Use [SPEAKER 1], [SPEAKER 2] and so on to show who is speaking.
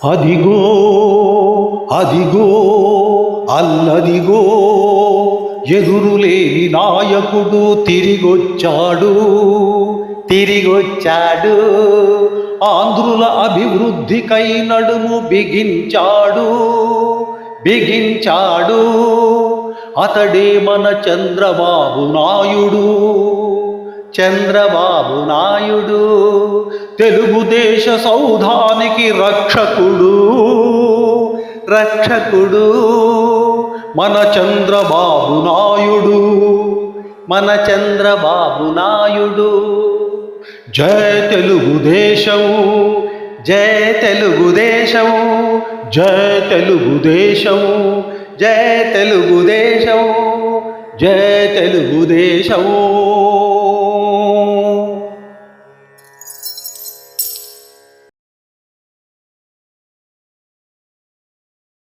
[SPEAKER 1] అదిగో అదిగో అల్లదిగో ఎదురులేని నాయకుడు తిరిగొచ్చాడు తిరిగొచ్చాడు. ఆంధ్రుల అభివృద్ధికై నడుము బిగించాడు బిగించాడు. అతడే మన చంద్రబాబు నాయుడు చంద్రబాబు నాయుడు. తెలుగుదేశ సౌధానికి రక్షకుడు రక్షకుడు మన చంద్రబాబు నాయుడు మన చంద్రబాబు నాయుడు. జై తెలుగుదేశం జై తెలుగుదేశం జై తెలుగుదేశం జై తెలుగుదేశం జై తెలుగుదేశం.